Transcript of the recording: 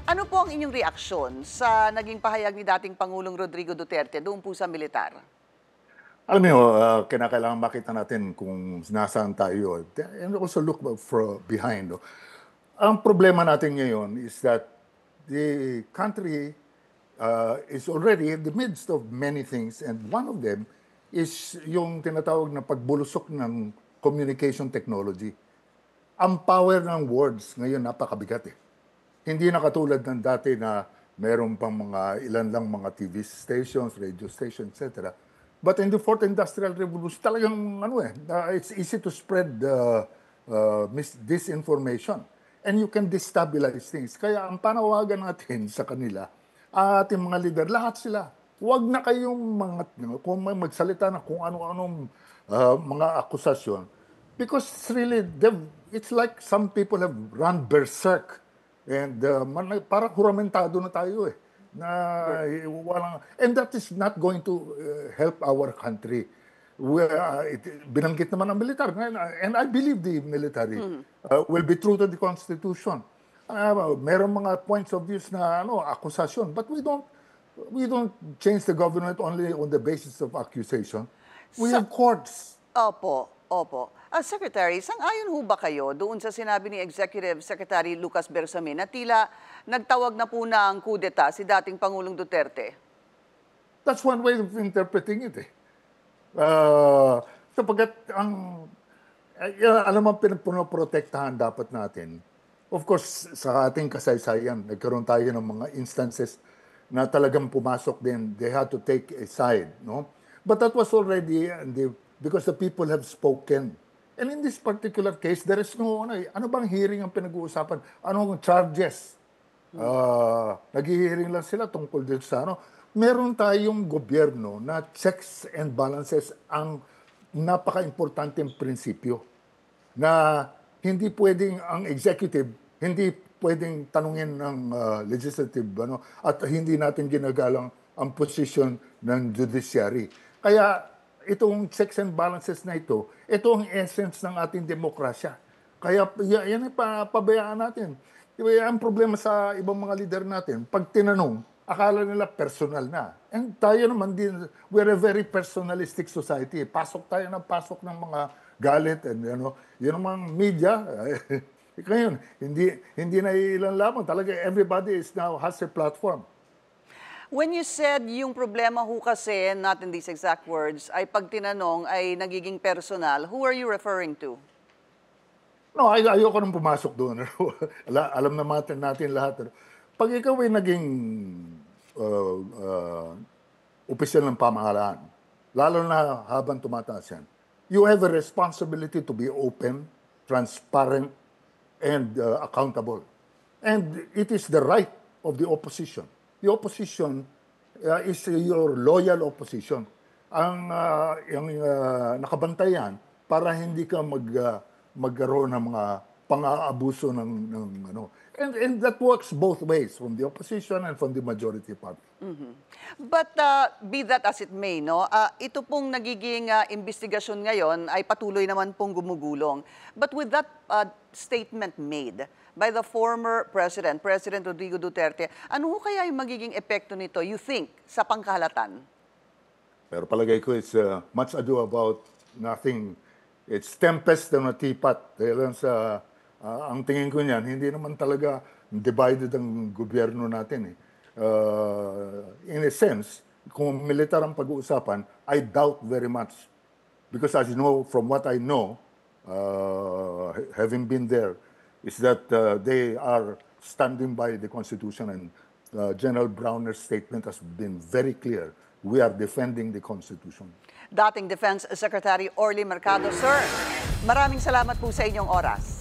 Ano po ang inyong reaksyon sa naging pahayag ni dating Pangulong Rodrigo Duterte doon po sa militar? Alam niyo, kinakailangan makita natin kung nasaan tayo and also look behind. No? Ang problema natin ngayon is that the country is already in the midst of many things, and one of them is yung tinatawag na pagbulusok ng communication technology. Ang power ng words ngayon napakabigat eh. Hindi na katulad ng dati na meron pang mga ilan lang mga TV stations, radio stations, etc. But in the Fourth Industrial Revolution, talagang it's easy to spread disinformation. And you can destabilize things. Kaya ang panawagan natin sa kanila, ating mga leader, lahat sila, huwag na kayong kung may magsalita na kung ano-anong mga akusasyon. Because really, it's like some people have run berserk. And parang huramentado na tayo eh. And that is not going to help our country. Binanggit naman ang militar. And I believe the military will be true to the Constitution. Meron mga points of views na akusasyon. But we don't change the government only on the basis of accusation. We have courts. Opo. Secretary, sang-ayon ho ba kayo doon sa sinabi ni Executive Secretary Lucas Bersamin na tila nagtawag na po ng kudeta si dating Pangulong Duterte? That's one way of interpreting it eh. Sapagat alam mo, pinoprotektahan dapat natin. Of course, sa ating kasaysayan, nagkaroon tayo ng mga instances na talagang pumasok din. They had to take a side, no? But that was already because the people have spoken. And in this particular case, there is no, ano bang hearing ang pinag-uusapan? Anong charges? Nag-hearing lang sila tungkol dito sa Meron tayong gobyerno na checks and balances ang napaka-importanteng prinsipyo na hindi pwedeng ang executive, hindi pwedeng tanungin ng legislative, at hindi natin ginagalang ang posisyon ng judiciary. Kaya itong checks and balances na ito ang essence ng ating demokrasya. Kaya yan ay pabayaan natin. Ang problema sa ibang mga leader natin, pag tinanong, akala nila personal na. And tayo naman din, we're a very personalistic society. Pasok tayo ng mga galit and yun ang media. Ngayon, hindi na ilan lamang. Talaga everybody now has a platform. When you said yung problema ho kasi, not in these exact words, ay pag tinanong ay nagiging personal, who are you referring to? No, ayoko nang pumasok doon. Alam naman natin lahat. Pag ikaw ay naging opisyal ng pamahalaan, lalo na habang tumataas yan, you have a responsibility to be open, transparent, and accountable. And it is the right of the opposition. The opposition is your loyal opposition. Ang nakabantayan para hindi ka magkaroon ng mga pang-aabuso ng. And that works both ways, from the opposition and from the majority party. But be that as it may, ito pong nagiging investigasyon ngayon ay patuloy naman pong gumugulong. But with that statement made by the former President Rodrigo Duterte, ano kaya yung magiging epekto nito, you think, sa pangkahalatan? Pero palagay ko, it's much ado about nothing. It's tempest na teapot. Dahil sa ang tingin ko niyan, hindi naman talaga divided ang gobyerno natin. In a sense, kung militar ang pag-uusapan, I doubt very much. Because as you know, from what I know, having been there, is that they are standing by the Constitution, and General Browner's statement has been very clear. We are defending the Constitution. Dating Defense Secretary Orly Mercado, sir, maraming salamat po sa inyong oras.